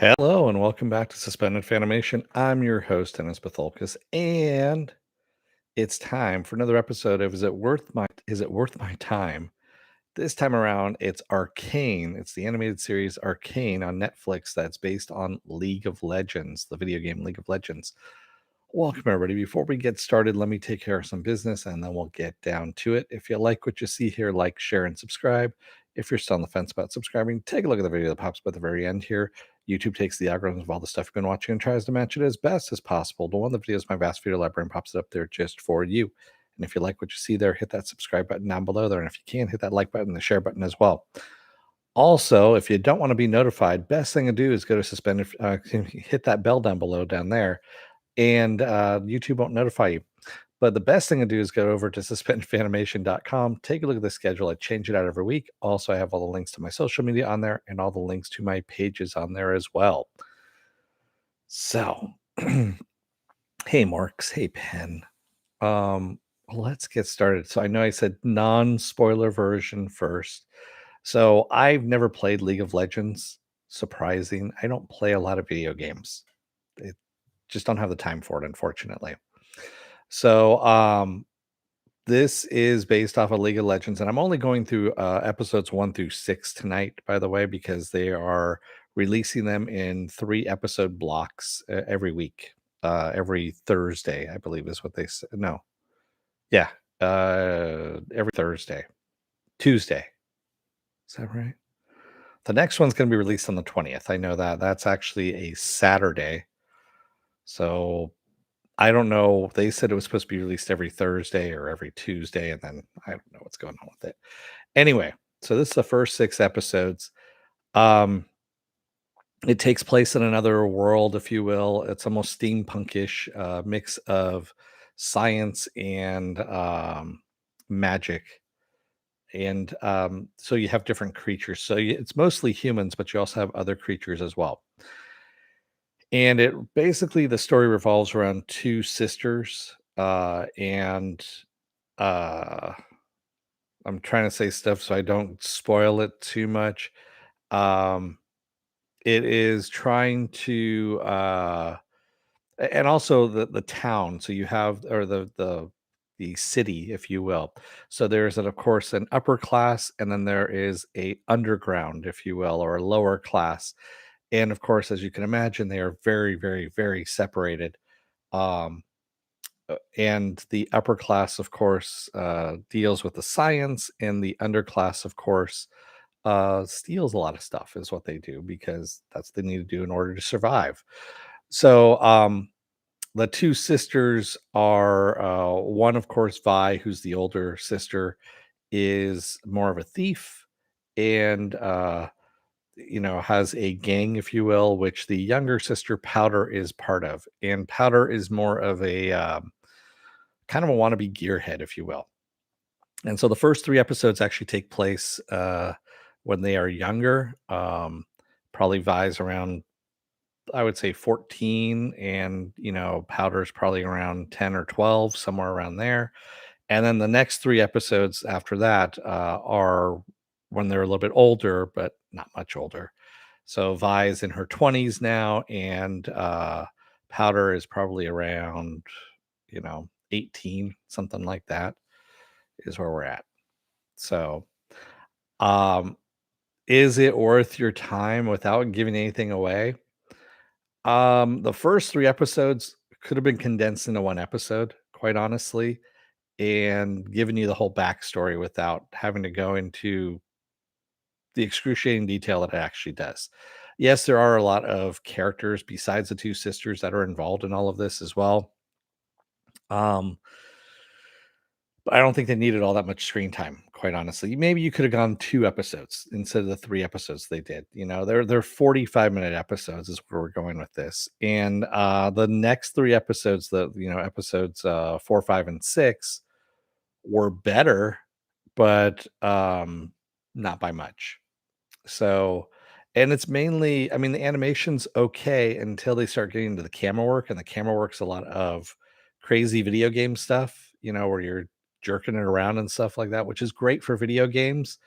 Hello and welcome back to Suspended Fanimation. I'm your host, Dennis Bithoulkas, and it's time for another episode of Is It Worth My Time? This time around, it's Arcane. It's the animated series Arcane on Netflix that's based on League of Legends, the video game League of Legends. Welcome, everybody. Before we get started, let me take care of some business and then we'll get down to it. If you like what you see here, like, share, and subscribe. If you're still on the fence about subscribing, take a look at the video that pops up at the very end here. YouTube takes the algorithms of all the stuff you've been watching and tries to match it as best as possible to one of the videos, my vast video library, and pops it up there just for you. And if you like what you see there, hit that subscribe button down below there. And if you can, hit that like button and the share button as well. Also, if you don't want to be notified, best thing to do is go to suspended, hit that bell down below down there, and YouTube won't notify you. But the best thing to do is go over to suspendedfanimation.com, take a look at the schedule. I change it out every week. Also, I have all the links to my social media on there and all the links to my pages on there as well. So, hey, Marks. Hey, Pen. Let's get started. So I know I said non-spoiler version first. So I've never played League of Legends. Surprising. I don't play a lot of video games. I just don't have the time for it, unfortunately. So this is based off of League of Legends, and I'm only going through episodes 1 through 6 tonight, by the way, because they are releasing them in 3 episode blocks every week. Every Thursday, I believe is what they said. No. Yeah. Every Thursday. Tuesday. Is that right? The next one's going to be released on the 20th. I know that. That's actually a Saturday. So I don't know. They said it was supposed to be released every Thursday or every Tuesday, and then I don't know what's going on with it. Anyway, so this is the first 6 episodes. It takes place in another world, if you will. It's almost steampunkish, mix of science and magic. And so you have different creatures. So it's mostly humans, but you also have other creatures as well. And it basically, the story revolves around 2 sisters, and uh I'm trying to say stuff so I don't spoil it too much. Um it is trying to and also the town. So you have, or the city, if you will. So there's of course an upper class, and then there is a underground, if you will, or a lower class. And of course, as you can imagine, they are very, very, very separated. Um, and the upper class, of course, deals with the science, and the underclass, of course, steals a lot of stuff, is what they do, because that's what they need to do in order to survive. So, the 2 sisters are one, of course, Vi, who's the older sister, is more of a thief, and has a gang, if you will, which the younger sister Powder is part of. And Powder is more of a kind of a wannabe gearhead, if you will. And so the first 3 episodes actually take place when they are younger. Probably Vi's around, I would say, 14, and Powder's probably around 10 or 12, somewhere around there. And then the next 3 episodes after that are when they're a little bit older, but not much older. So Vi is in her 20s now, and Powder is probably around, 18, something like that, is where we're at. So, um, is it worth your time without giving anything away? The first 3 episodes could have been condensed into 1 episode, quite honestly, and given you the whole backstory without having to go into the excruciating detail that it actually does. Yes, there are a lot of characters besides the 2 sisters that are involved in all of this as well. Um, but I don't think they needed all that much screen time, quite honestly. Maybe you could have gone 2 episodes instead of the 3 episodes they did. They're 45-minute episodes is where we're going with this. And the next 3 episodes, episodes 4, 5, and 6 were better, but not by much. So, and it's mainly, I mean, the animation's okay until they start getting into the camera work, and the camera work's a lot of crazy video game stuff, where you're jerking it around and stuff like that, which is great for video games.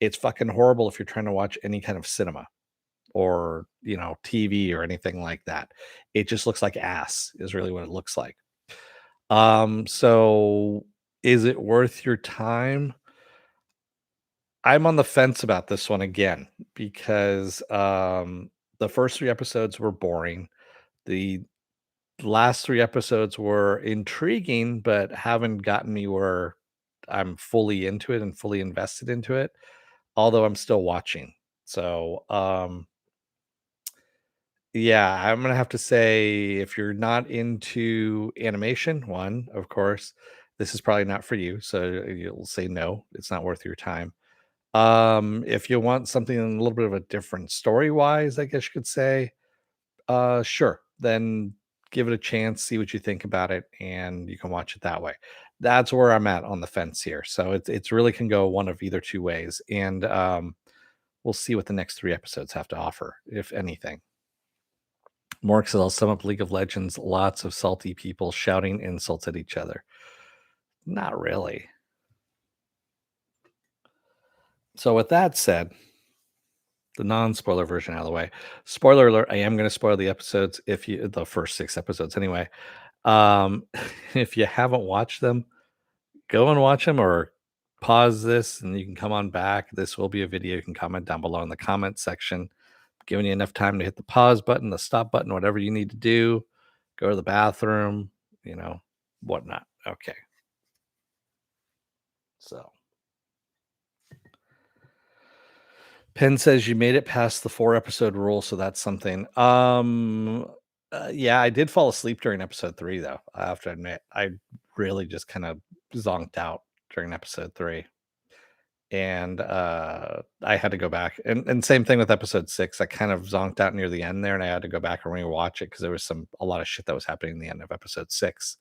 It's fucking horrible if you're trying to watch any kind of cinema. or TV or anything like that. It just looks like ass is really what it looks like. So is it worth your time? I'm on the fence about this one again because the first 3 episodes were boring. The last 3 episodes were intriguing, but haven't gotten me where I'm fully into it and fully invested into it, although I'm still watching. So, yeah, I'm gonna have to say if you're not into animation, one, of course, this is probably not for you. So you'll say no, it's not worth your time. If you want something a little bit of a different story wise, I guess you could say, sure, then give it a chance, see what you think about it, and you can watch it that way. That's where I'm at on the fence here. So it's really can go one of either two ways, and we'll see what the next 3 episodes have to offer, if anything. Mork says I'll sum up League of Legends. Lots of salty people shouting insults at each other. Not really. So with that said, the non-spoiler version out of the way. Spoiler alert, I am going to spoil the episodes if you the first 6 episodes anyway. Um if you haven't watched them, go and watch them or pause this and you can come on back. This will be a video. You can comment down below in the comment section. Giving you enough time to hit the pause button, the stop button, whatever you need to do. Go to the bathroom, you know, whatnot. Okay. So Penn says you made it past the 4 episode rule, so that's something. Yeah, I did fall asleep during episode 3, though. I have to admit, I really just kind of zonked out during episode 3, and I had to go back. And same thing with episode 6. I kind of zonked out near the end there, and I had to go back and rewatch it because there was a lot of shit that was happening in the end of episode 6.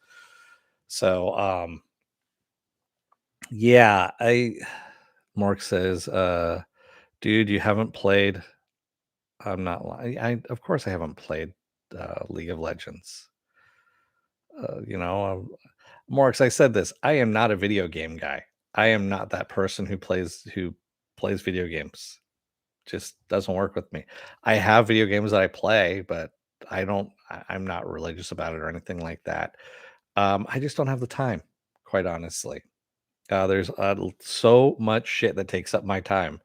So, yeah, Mark says, dude, you haven't played. I'm not lying. Of course I haven't played League of Legends. You know, Morix, I said this. I am not a video game guy. I am not that person who plays video games. Just doesn't work with me. I have video games that I play, but I'm not religious about it or anything like that. I just don't have the time, quite honestly. There's so much shit that takes up my time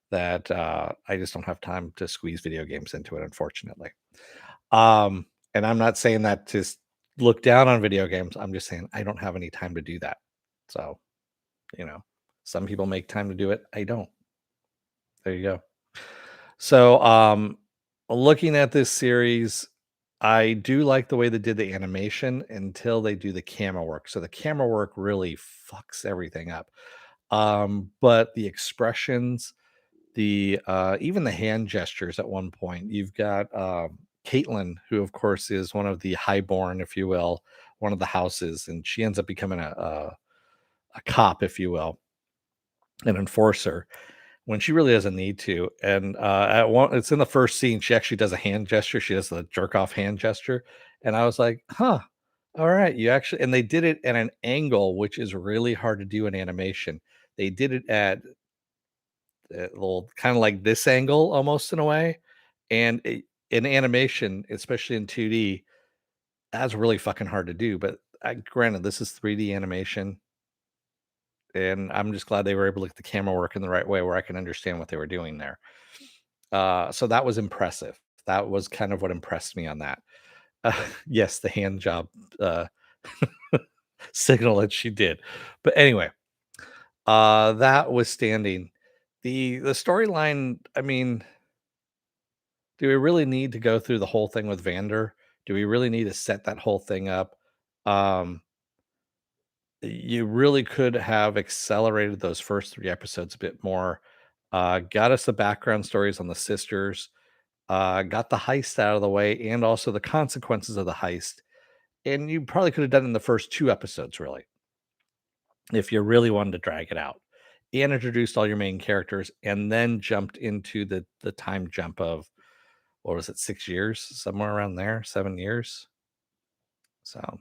that I just don't have time to squeeze video games into it, unfortunately. And I'm not saying that to look down on video games. I'm just saying I don't have any time to do that. So, you know, some people make time to do it. I don't. There you go. So, looking at this series, I do like the way they did the animation until they do the camera work. So the camera work really fucks everything up. But the expressions, the even the hand gestures at one point, you've got Caitlin, who of course is one of the highborn, if you will, one of the houses, and she ends up becoming a cop, if you will, an enforcer when she really doesn't need to. And at one, it's in the first scene, she actually does a hand gesture. She does the jerk off hand gesture, and I was like, huh. All right, you actually, and they did it at an angle which is really hard to do in animation. They did it at a little kind of like this angle almost in a way. And in animation, especially in 2D, that's really fucking hard to do. But granted, this is 3D animation, and I'm just glad they were able to get the camera work in the right way where I can understand what they were doing there. So that was impressive. That was kind of what impressed me on that. Yes, the hand job uh, signal that she did. But anyway, that was standing. The storyline, I mean, do we really need to go through the whole thing with Vander? Do we really need to set that whole thing up? Um, you really could have accelerated those first 3 episodes a bit more. Got us the background stories on the sisters, got the heist out of the way, and also the consequences of the heist. And you probably could have done it in the first 2 episodes, really, if you really wanted to drag it out. And introduced all your main characters, and then jumped into the time jump of what was it, 6 years, somewhere around there, 7 years. So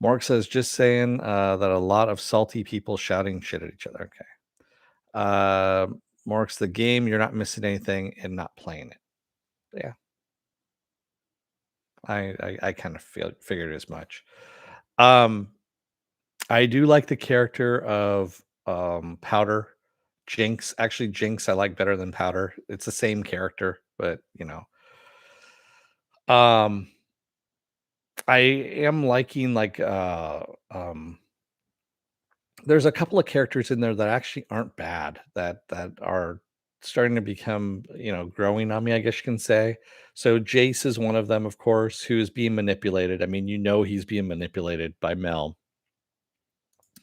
Mark says, just saying that a lot of salty people shouting shit at each other. Okay. Mark's the game. You're not missing anything and not playing it. Yeah, I kind of figured as much. Um, I do like the character of Powder. Jinx. Actually, Jinx I like better than Powder. It's the same character, but um I am liking like there's a couple of characters in there that actually aren't bad that are starting to become, growing on me, I guess you can say. So Jace is one of them, of course, who is being manipulated. I mean, he's being manipulated by Mel,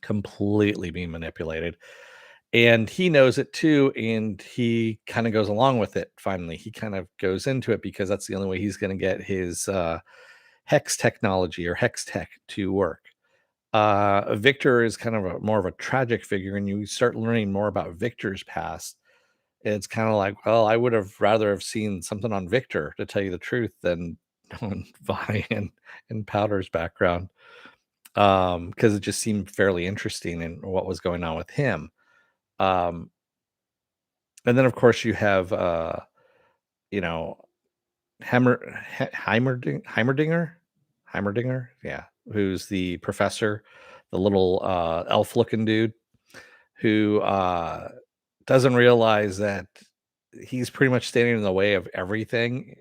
completely being manipulated. And he knows it too, and he kind of goes along with it finally. He kind of goes into it because that's the only way he's going to get his hex technology or hex tech to work. Victor is kind of more of a tragic figure, and you start learning more about Victor's past. It's kind of like, well, I would have rather have seen something on Victor, to tell you the truth, than on Vi and Powder's background, because it just seemed fairly interesting in what was going on with him. Um, and then, of course, you have, you know, Heimerdinger, yeah, who's the professor, the little elf-looking dude who doesn't realize that he's pretty much standing in the way of everything,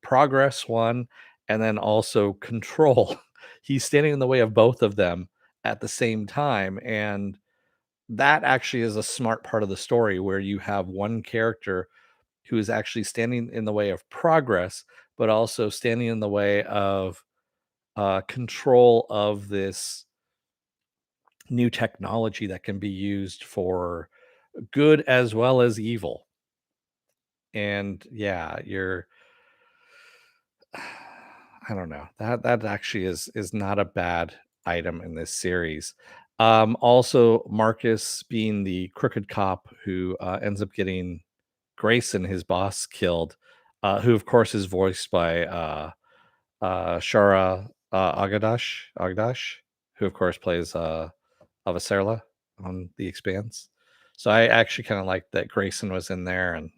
progress one, and then also control. He's standing in the way of both of them at the same time. And that actually is a smart part of the story where you have one character who is actually standing in the way of progress, but also standing in the way of control of this new technology that can be used for good as well as evil. And yeah, I don't know. That actually is not a bad item in this series. Also Marcus being the crooked cop who ends up getting Grayson, his boss, killed, who of course is voiced by Shara Agadash, who of course plays Avasarala on The Expanse. So I actually kind of like that Grayson was in there, and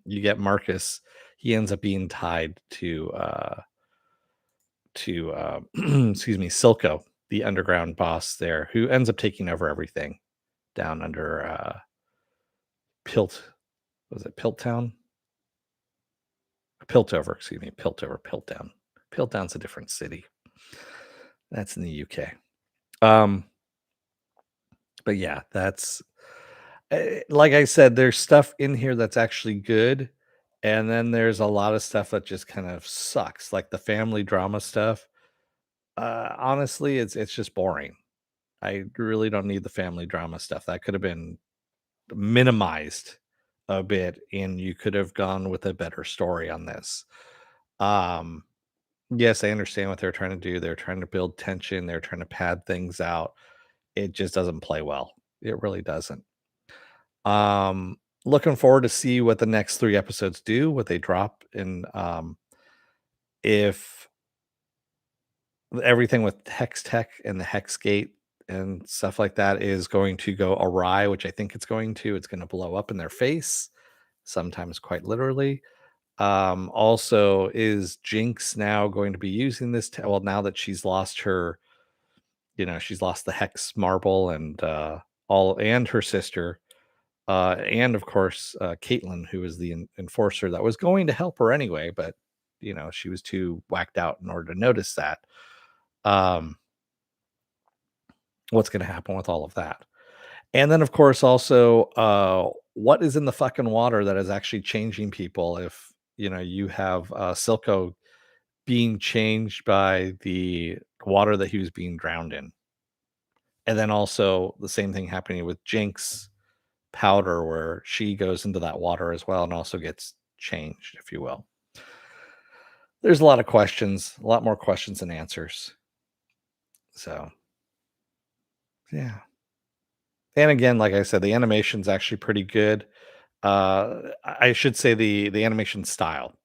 you get Marcus. He ends up being tied to excuse me, Silco, the underground boss there, who ends up taking over everything down under Pilt. Was it Pilttown? Piltover, excuse me, Piltover, Piltdown. Piltdown's a different city. That's in the UK. Um, but yeah, that's like I said, there's stuff in here that's actually good, and then there's a lot of stuff that just kind of sucks, like the family drama stuff. Honestly, it's just boring. I really don't need the family drama stuff. That could have been minimized a bit, and you could have gone with a better story on this. Um, yes, I understand what they're trying to do. They're trying to build tension. They're trying to pad things out. It just doesn't play well. It really doesn't. Looking forward to see what the next 3 episodes do, what they drop, and if everything with Hex Tech and the Hex Gate and stuff like that is going to go awry, which I think it's going to. It's gonna blow up in their face, sometimes quite literally. Also, is Jinx now going to be using this well, now that she's lost her, she's lost the Hex Marble and, all and her sister, and of course, Caitlin, who is the enforcer that was going to help her anyway, but she was too whacked out in order to notice that. Um, what's going to happen with all of that? And then, of course, also, what is in the fucking water that is actually changing people? If you have Silco being changed by the water that he was being drowned in, and then also the same thing happening with Jinx Powder, where she goes into that water as well and also gets changed, if you will. There's a lot of questions, a lot more questions than answers. So, yeah. And again, like I said, the animation's actually pretty good. I should say the animation style.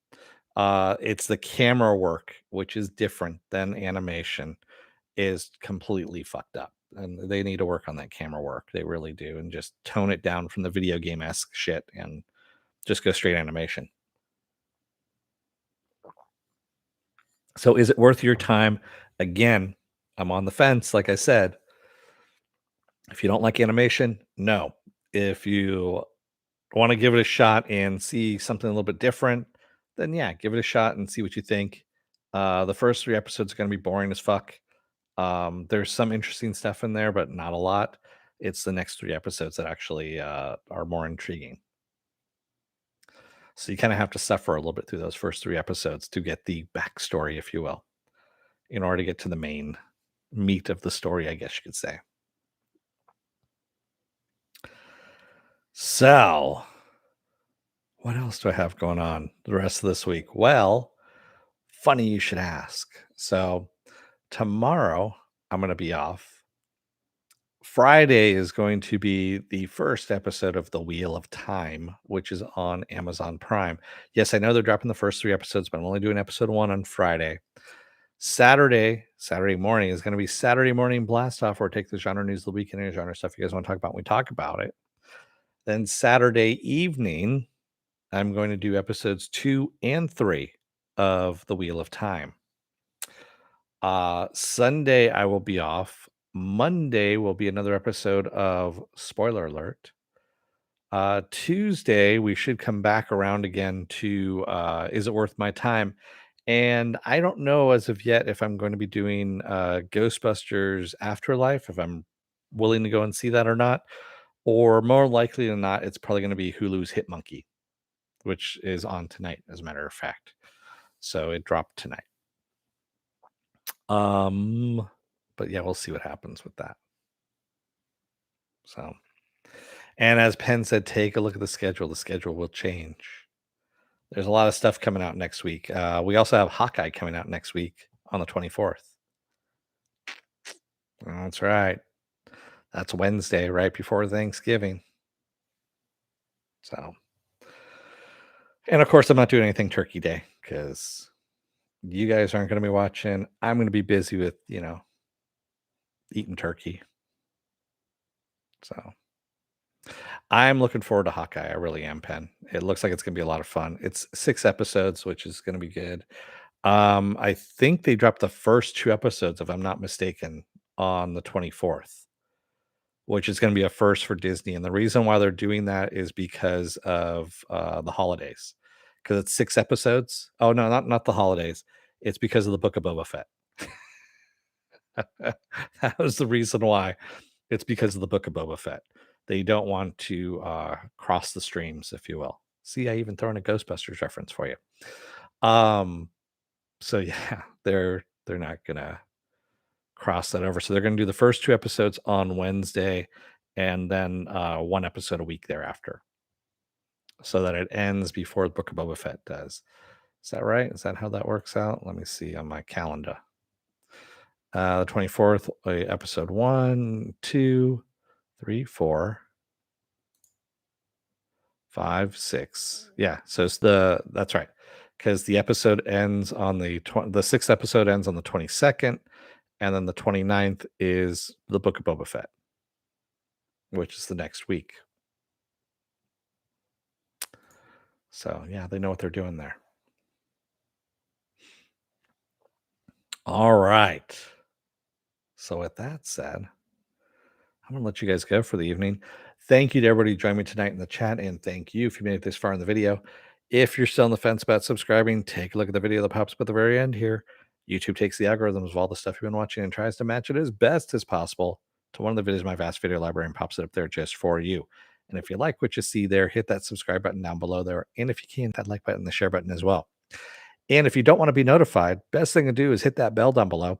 It's the camera work, which is different than animation, is completely fucked up. And they need to work on that camera work. They really do. And just tone it down from the video game esque shit and just go straight animation. So is it worth your time? Again, I'm on the fence, like I said. If you don't like animation, no. If you want to give it a shot and see something a little bit different, then yeah, give it a shot and see what you think. The first 3 episodes are gonna be boring as fuck. There's some interesting stuff in there, but not a lot. It's the next 3 episodes that actually, are more intriguing. So you kinda have to suffer a little bit through those first 3 episodes to get the backstory, if you will, in order to get to the main meat of the story, I guess you could say. So, what else do I have going on the rest of this week? Well, funny you should ask. So, tomorrow, I'm gonna be off. Friday is going to be the first episode of The Wheel of Time, which is on Amazon Prime. Yes, I know they're dropping the first 3 episodes, but I'm only doing episode 1 on Friday. Saturday morning is gonna be Saturday Morning Blast Off, where I take the genre news of the week and any genre stuff you guys wanna talk about, we talk about it. Then Saturday evening, I'm going to do episodes 2 and 3 of The Wheel of Time. Sunday, I will be off. Monday will be another episode of Spoiler Alert. Tuesday, we should come back around again to Is It Worth My Time? And I don't know as of yet if I'm going to be doing Ghostbusters Afterlife, if I'm willing to go and see that or not. Or more likely than not, it's probably going to be Hulu's Hit Monkey, which is on tonight, as a matter of fact. So it dropped tonight. Um, but yeah, we'll see what happens with that. So, and as Penn said, take a look at the schedule. The schedule will change. There's a lot of stuff coming out next week. We also have Hawkeye coming out next week on the 24th. That's right. That's Wednesday, right before Thanksgiving. So, and of course, I'm not doing anything Turkey Day because you guys aren't going to be watching. I'm going to be busy with, eating turkey. So, I'm looking forward to Hawkeye. I really am, Penn. It looks like it's going to be a lot of fun. It's 6 episodes, which is going to be good. I think they dropped the first 2 episodes, if I'm not mistaken, on the 24th, which is going to be a first for Disney. And the reason why they're doing that is because of the holidays, because it's 6 episodes. Oh no, not the holidays. It's because of the Book of Boba Fett. That was the reason why. It's because of the Book of Boba Fett. They don't want to cross the streams, if you will. See, I even throw in a Ghostbusters reference for you. Um, so yeah, they're not gonna cross that over. So they're gonna do the first 2 episodes on Wednesday, and then 1 episode a week thereafter, so that it ends before the Book of Boba Fett does. Is that right? Is that how that works out? Let me see on my calendar. The 24th, episode 1, 2, 3, 4, 5, 6. Yeah, so it's that's right. Because the episode ends on the 6th episode ends on the 22nd, and then the 29th is the Book of Boba Fett, which is the next week. So yeah, they know what they're doing there. All right. So with that said, I'm gonna let you guys go for the evening. Thank you to everybody who joined me tonight in the chat, and thank you if you made it this far in the video. If you're still on the fence about subscribing, take a look at the video that pops up at the very end here. YouTube takes the algorithms of all the stuff you've been watching and tries to match it as best as possible to one of the videos in my vast video library and pops it up there just for you. And if you like what you see there, hit that subscribe button down below there. And if you can, that like button, the share button as well. And if you don't want to be notified, best thing to do is hit that bell down below.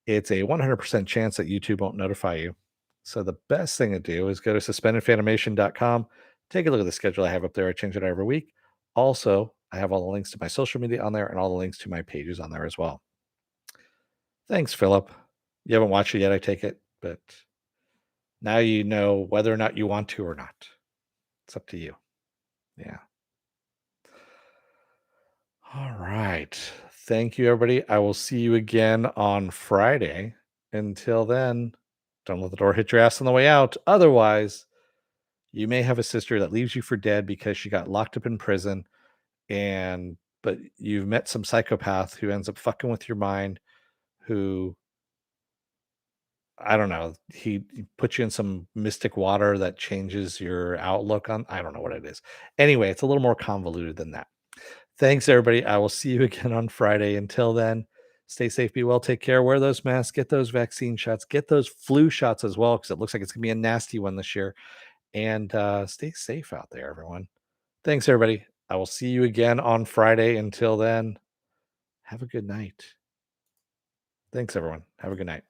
It's a 100% chance that YouTube won't notify you. So the best thing to do is go to suspendedfanimation.com. Take a look at the schedule I have up there. I change it every week. Also, I have all the links to my social media on there and all the links to my pages on there as well. Thanks, Philip. You haven't watched it yet, I take it, but now you know whether or not you want to or not. It's up to you. Yeah. All right. Thank you, everybody. I will see you again on Friday. Until then, don't let the door hit your ass on the way out. Otherwise, you may have a sister that leaves you for dead because she got locked up in prison and but you've met some psychopath who ends up fucking with your mind, who I don't know, he puts you in some mystic water that changes your outlook on I don't know what it is. Anyway, it's a little more convoluted than that. Thanks, everybody. I will see you again on Friday. Until then, stay safe, be well, take care, wear those masks, get those vaccine shots, get those flu shots as well, because it looks like it's gonna be a nasty one this year. And stay safe out there, everyone. Thanks, everybody. I will see you again on Friday. Until then, have a good night. Thanks, everyone. Have a good night.